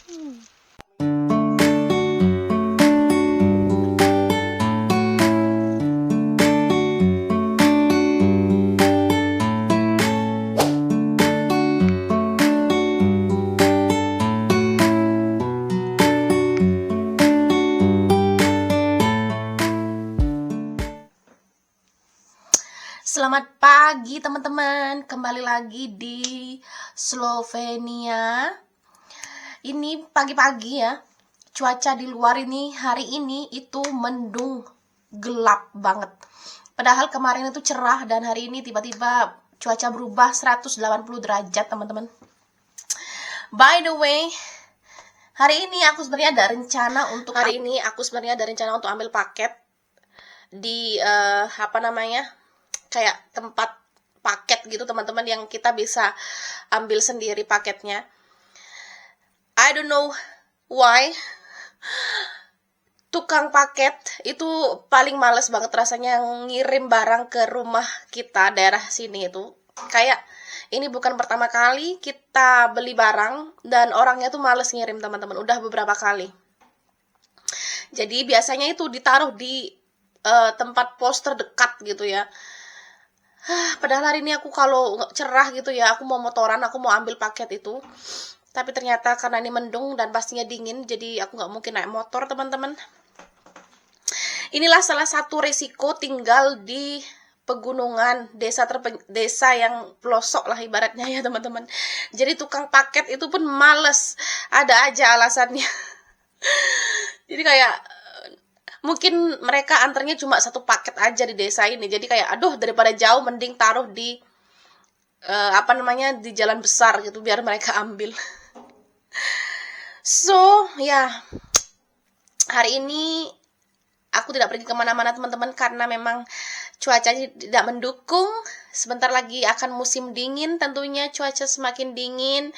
Selamat pagi teman-teman, kembali lagi di Slovenia. Ini pagi-pagi ya, cuaca di luar ini hari ini itu mendung, gelap banget. Padahal kemarin itu cerah dan hari ini tiba-tiba cuaca berubah 180 derajat teman-teman. By the way, hari ini aku sebenarnya ada rencana untuk ambil paket di kayak tempat paket gitu teman-teman, yang kita bisa ambil sendiri paketnya. I don't know why tukang paket itu paling males banget rasanya ngirim barang ke rumah kita daerah sini itu. Kayak ini bukan pertama kali kita beli barang dan orangnya tuh males ngirim teman-teman, udah beberapa kali. Jadi biasanya itu ditaruh di tempat pos terdekat gitu ya. Padahal hari ini aku kalau cerah gitu ya, aku mau motoran, aku mau ambil paket itu. Tapi ternyata karena ini mendung dan pastinya dingin, jadi aku nggak mungkin naik motor teman-teman. Inilah salah satu resiko tinggal di pegunungan, desa yang pelosok lah ibaratnya ya teman-teman. Jadi tukang paket itu pun males, ada aja alasannya. Jadi kayak mungkin mereka antarnya cuma satu paket aja di desa ini. Jadi kayak aduh, daripada jauh mending taruh di di jalan besar gitu biar mereka ambil. So ya, hari ini aku tidak pergi kemana-mana teman-teman karena memang cuacanya tidak mendukung. Sebentar lagi akan musim dingin, tentunya cuaca semakin dingin,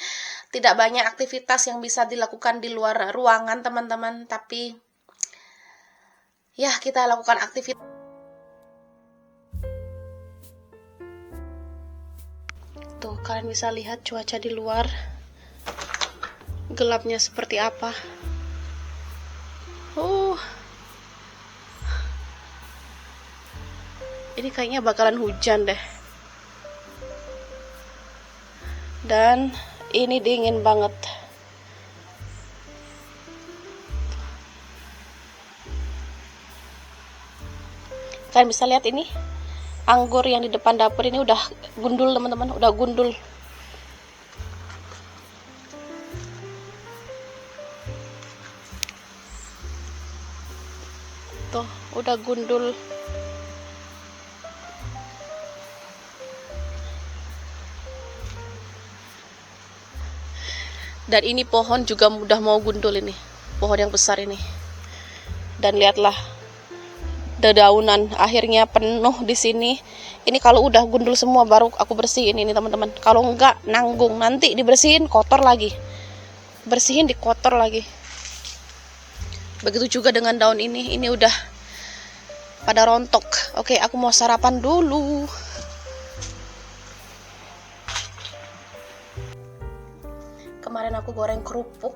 tidak banyak aktivitas yang bisa dilakukan di luar ruangan teman-teman. Tapi ya, kita lakukan aktivitas. Tuh, kalian bisa lihat cuaca di luar gelapnya seperti apa. Ini kayaknya bakalan hujan deh. Dan ini dingin banget. Kalian bisa lihat ini anggur yang di depan dapur ini udah gundul teman-teman, udah gundul. Tuh, udah gundul. Dan ini pohon juga udah mau gundul ini, pohon yang besar ini. Dan lihatlah, dedaunan akhirnya penuh di sini. Ini kalau udah gundul semua baru aku bersihin ini teman-teman. Kalau enggak nanggung, nanti dibersihin kotor lagi. Bersihin dikotor lagi. Begitu juga dengan daun ini udah pada rontok. Oke, aku mau sarapan dulu. Kemarin aku goreng kerupuk.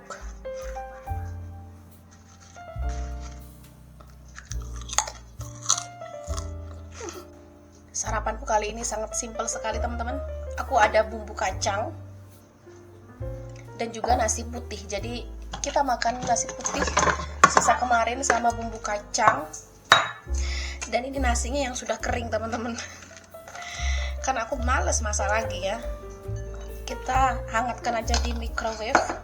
Sarapanku kali ini sangat simpel sekali teman-teman. Aku ada bumbu kacang dan juga nasi putih. Jadi kita makan nasi putih sisa kemarin sama bumbu kacang. Dan ini nasinya yang sudah kering teman-teman. Karena aku males masak lagi ya. Kita hangatkan aja di microwave.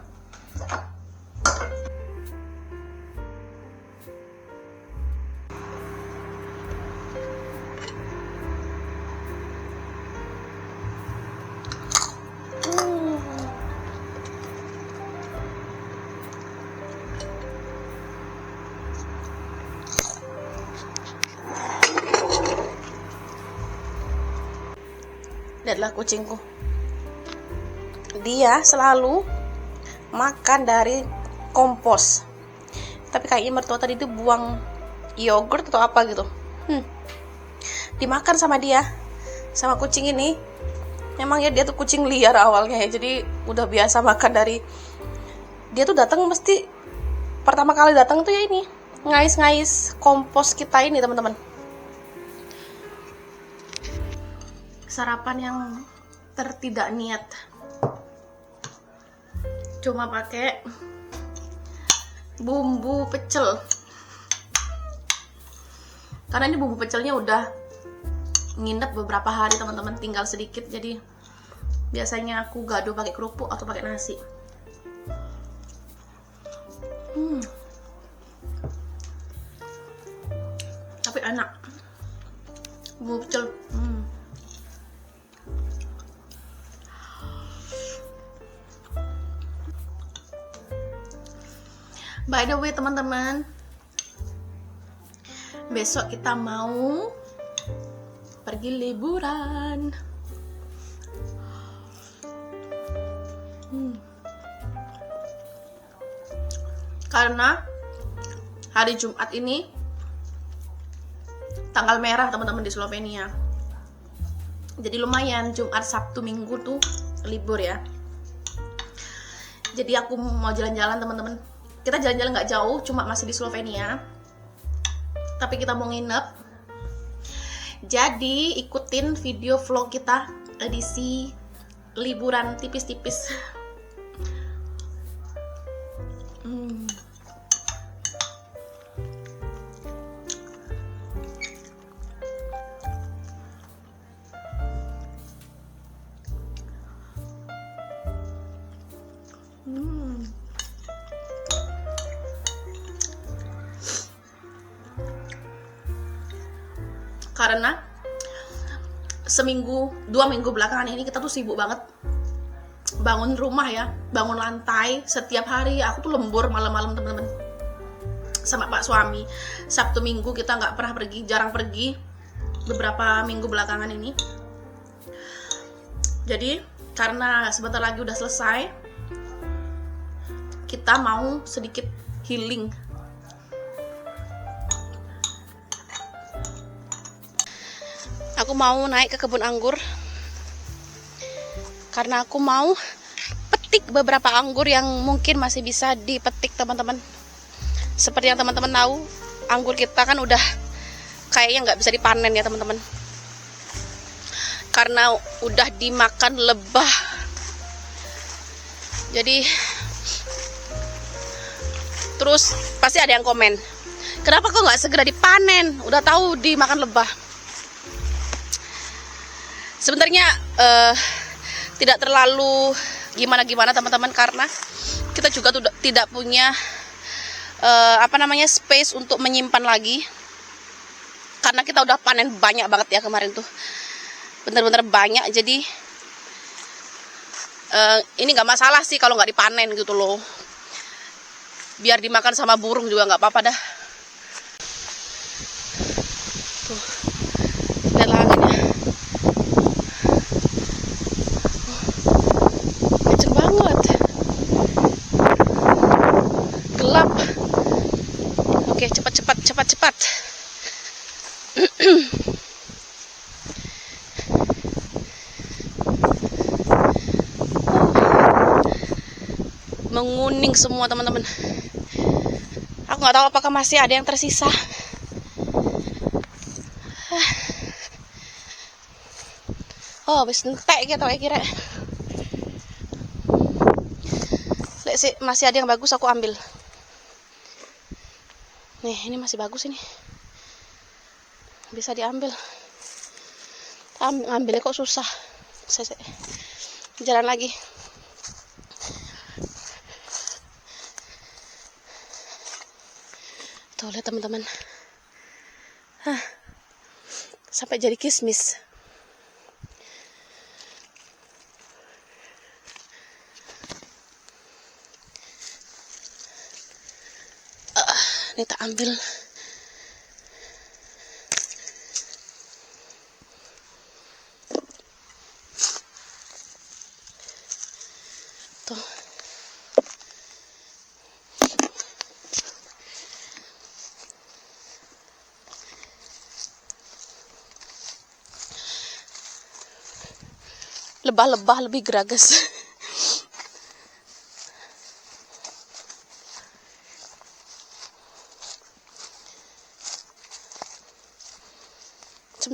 Lihatlah kucingku, dia selalu makan dari kompos. Tapi kayaknya mertua tadi itu buang yogurt atau apa gitu. Dimakan sama dia, sama kucing ini. Memang ya dia tuh kucing liar awalnya ya, jadi udah biasa makan dari Dia tuh datang mesti pertama kali datang tuh ya ini, ngais-ngais kompos kita ini teman-teman. Sarapan yang tertidak niat, cuma pakai bumbu pecel. Karena ini bumbu pecelnya udah nginep beberapa hari teman-teman, tinggal sedikit, jadi biasanya aku gado pakai kerupuk atau pakai nasi. Tapi enak bumbu pecel. By the way teman-teman, besok kita mau pergi liburan. Karena hari Jumat ini tanggal merah teman-teman di Slovenia. Jadi lumayan, Jumat, Sabtu, Minggu tuh libur ya. Jadi aku mau jalan-jalan teman-teman. Kita jalan-jalan nggak jauh, cuma masih di Slovenia. Tapi kita mau nginep. Jadi ikutin video vlog kita edisi liburan tipis-tipis. Karena seminggu, 2 minggu belakangan ini kita tuh sibuk banget bangun rumah ya, bangun lantai setiap hari. Aku tuh lembur malam-malam teman-teman sama Pak suami. Sabtu Minggu kita nggak pernah pergi, jarang pergi beberapa minggu belakangan ini. Jadi karena sebentar lagi udah selesai, kita mau sedikit healing. Aku mau naik ke kebun anggur karena aku mau petik beberapa anggur yang mungkin masih bisa dipetik teman-teman. Seperti yang teman-teman tahu, anggur kita kan udah kayaknya nggak bisa dipanen ya teman-teman, karena udah dimakan lebah. Jadi terus pasti ada yang komen, kenapa kok nggak segera dipanen, udah tahu dimakan lebah. Sebenarnya tidak terlalu gimana-gimana teman-teman, karena kita juga tidak punya space untuk menyimpan lagi. Karena kita udah panen banyak banget ya kemarin tuh, bener-bener banyak. Jadi ini nggak masalah sih kalau nggak dipanen gitu loh, biar dimakan sama burung juga nggak apa-apa dah. Tuh, lihat anginnya. Gelap. Oke, cepat. Menguning semua teman-teman. Aku nggak tahu apakah masih ada yang tersisa. Oh, wis entek gitu ya kira. Lek sih masih ada yang bagus aku ambil. Nih, ini masih bagus ini. Bisa diambil. Ambilnya kok susah. Jalan lagi. Tuh, lihat teman-teman. Sampai jadi kismis. Ini tak ambil. Tuh. Lebah-lebah lebih geragas.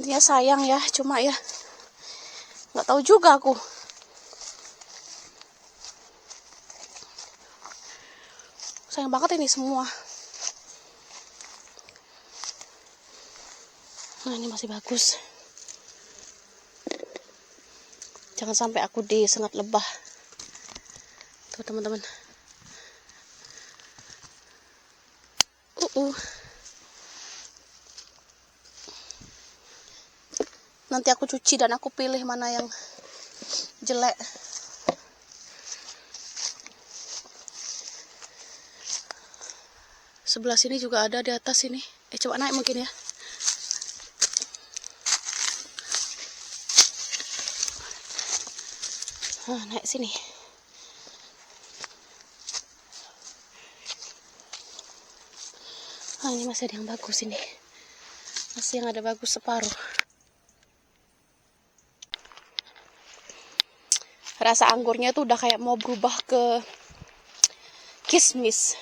Sebenarnya sayang ya, cuma ya nggak tahu juga aku. Sayang banget ini semua. Nah, ini masih bagus. Jangan sampai aku disengat lebah. Tuh teman-teman. Nanti aku cuci dan aku pilih mana yang jelek. Sebelah sini juga ada di atas sini. Coba naik mungkin ya. Nah, naik sini. Ah, ini masih ada yang bagus ini. Masih yang ada bagus separuh. Rasa anggurnya tuh udah kayak mau berubah ke kismis.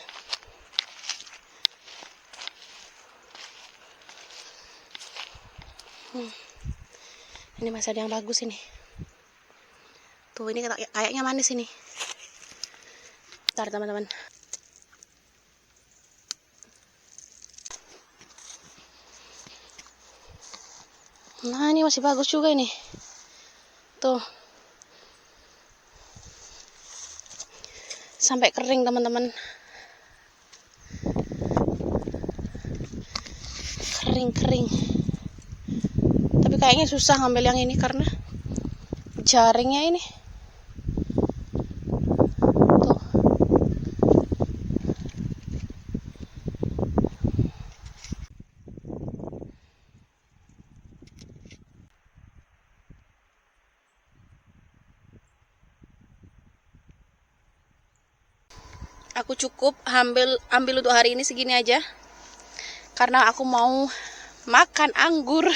Ini masih ada yang bagus ini. Tuh, ini kayaknya manis ini. Bentar teman-teman. Nah, ini masih bagus juga ini. Tuh. Sampai kering teman-teman. Kering-kering. Tapi kayaknya susah ngambil yang ini karena jaringnya ini. Tuh. Aku cukup ambil untuk hari ini segini aja. Karena aku mau makan anggur.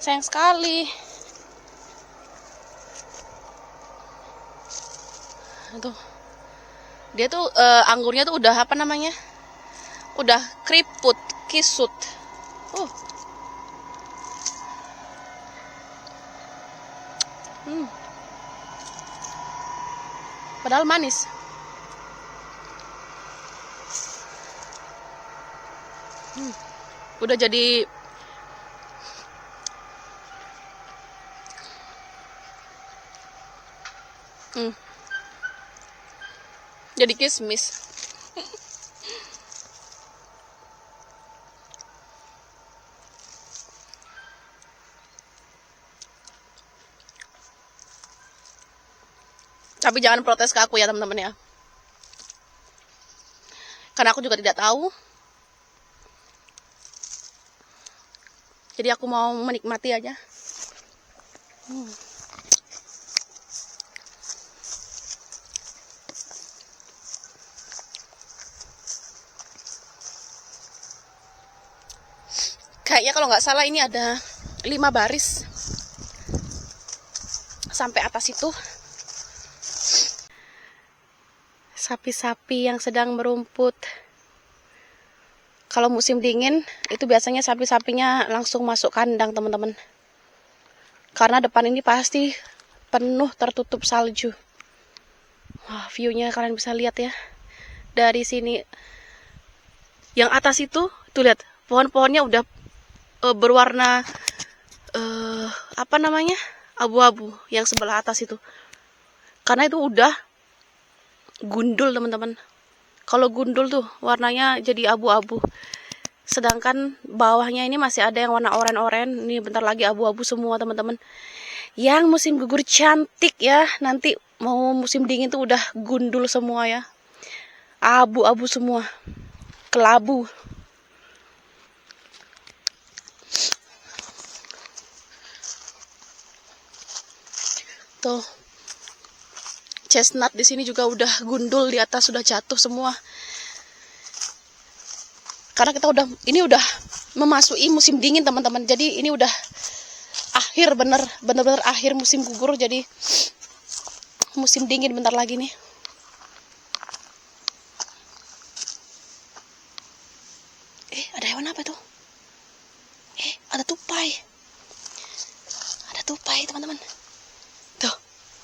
Sayang sekali. Tuh. Dia tuh anggurnya tuh udah apa namanya? Udah keriput, kisut. Padahal manis. Udah jadi jadi kismis. Tapi jangan protes ke aku ya teman-teman ya. Karena aku juga tidak tahu. Jadi aku mau menikmati aja. Kayaknya kalau nggak salah ini ada 5 baris. Sampai atas itu. Sapi-sapi yang sedang merumput. Kalau musim dingin, itu biasanya sapi-sapinya langsung masuk kandang, teman-teman. Karena depan ini pasti penuh tertutup salju. Wah, view-nya kalian bisa lihat ya. Dari sini. Yang atas itu, tuh lihat, pohon-pohonnya udah berwarna apa namanya? Abu-abu yang sebelah atas itu. Karena itu udah gundul, teman-teman. Kalau gundul tuh warnanya jadi abu-abu. Sedangkan bawahnya ini masih ada yang warna oranye-oranye. Ini bentar lagi abu-abu semua, teman-teman. Yang musim gugur cantik ya. Nanti mau musim dingin tuh udah gundul semua ya. Abu-abu semua. Kelabu. Tuh. Chestnut di sini juga udah gundul, di atas sudah jatuh semua. Karena kita udah memasuki musim dingin, teman-teman. Jadi ini udah akhir bener-bener akhir musim gugur. Jadi musim dingin bentar lagi nih. Ada hewan apa tuh? sampai teman-teman.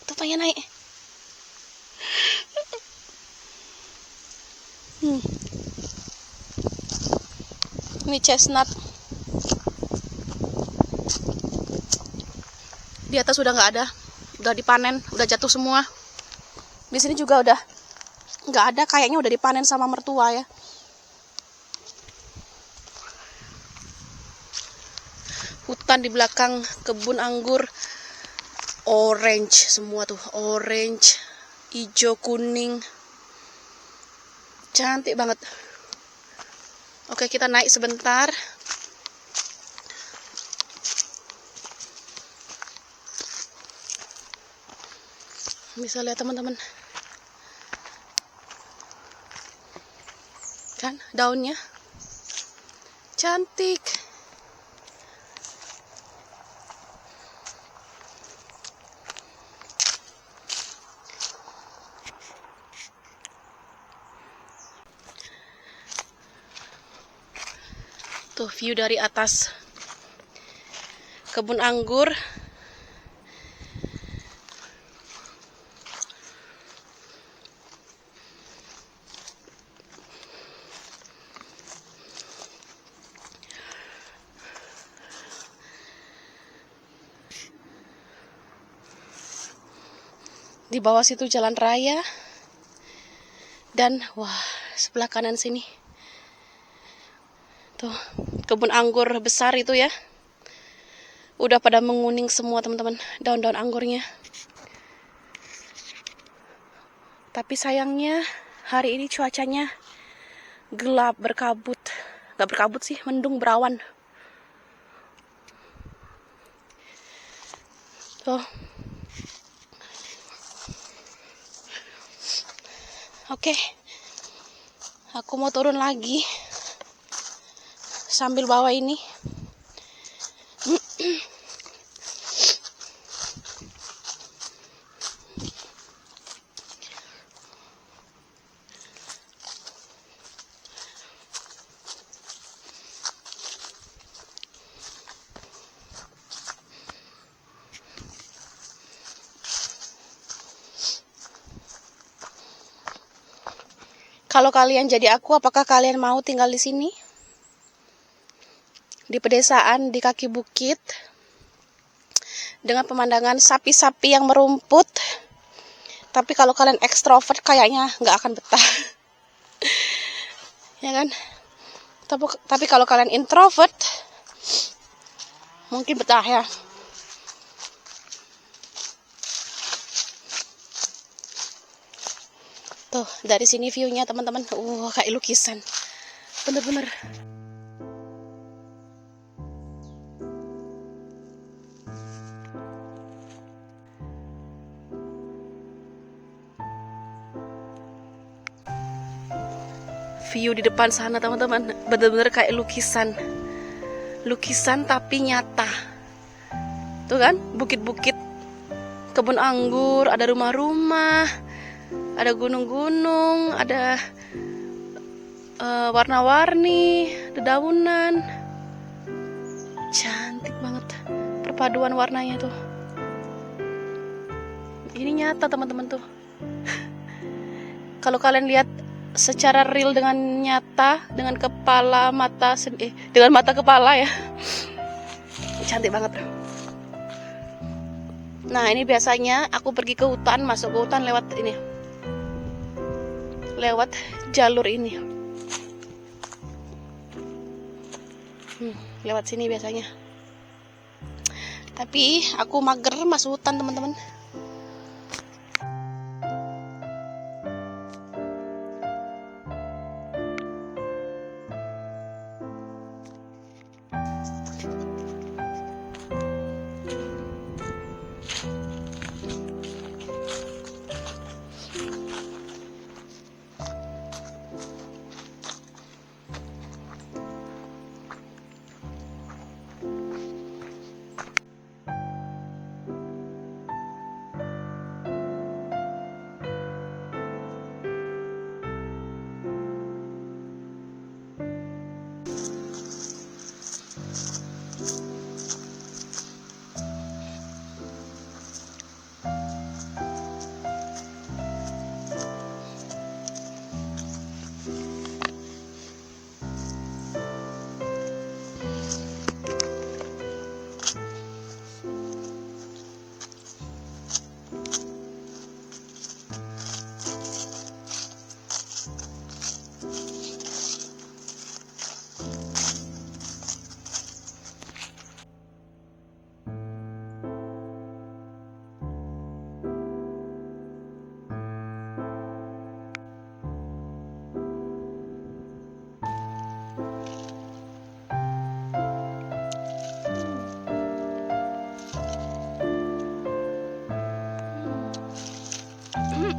Tuh pengen naik. Ini chestnut. Di atas udah nggak ada, udah dipanen, udah jatuh semua. Di sini juga udah nggak ada, kayaknya udah dipanen sama mertua ya. Hutan di belakang, kebun anggur, orange semua tuh, orange, hijau, kuning, cantik banget. Oke, kita naik sebentar. Bisa lihat teman-teman, kan daunnya cantik. Tuh view dari atas kebun anggur. Di bawah situ jalan raya. Dan wah, sebelah kanan sini tuh kebun anggur besar itu ya. Udah pada menguning semua teman-teman, daun-daun anggurnya. Tapi sayangnya hari ini cuacanya gelap, berkabut. Gak berkabut sih, mendung, berawan. Tuh. Oke. Aku mau turun lagi sambil bawa ini. Kalau kalian jadi aku, apakah kalian mau tinggal di sini? Di pedesaan, di kaki bukit, dengan pemandangan sapi-sapi yang merumput. Tapi kalau kalian ekstrovert, kayaknya nggak akan betah. Ya kan? Tapi kalau kalian introvert, mungkin betah ya. Tuh, dari sini view-nya teman-teman. Kayak lukisan. Bener-bener. View di depan sana teman-teman, bener-bener kayak lukisan. Lukisan tapi nyata. Tuh kan, bukit-bukit, kebun anggur, ada rumah-rumah, ada gunung-gunung, ada warna-warni, dedaunan. Cantik banget perpaduan warnanya tuh. Ini nyata teman-teman tuh. Kalau kalian lihat secara real dengan nyata, dengan kepala mata dengan mata kepala ya. Cantik banget. Nah, ini biasanya aku pergi ke hutan, masuk ke hutan lewat ini. Lewat jalur ini. Lewat sini biasanya. Tapi aku mager masuk hutan, teman-teman.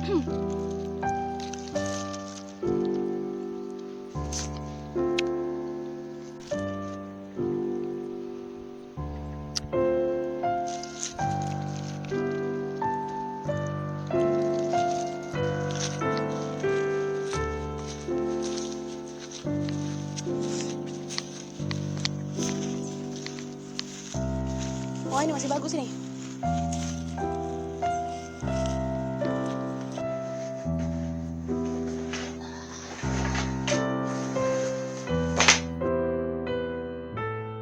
Oh, ini masih bagus nih.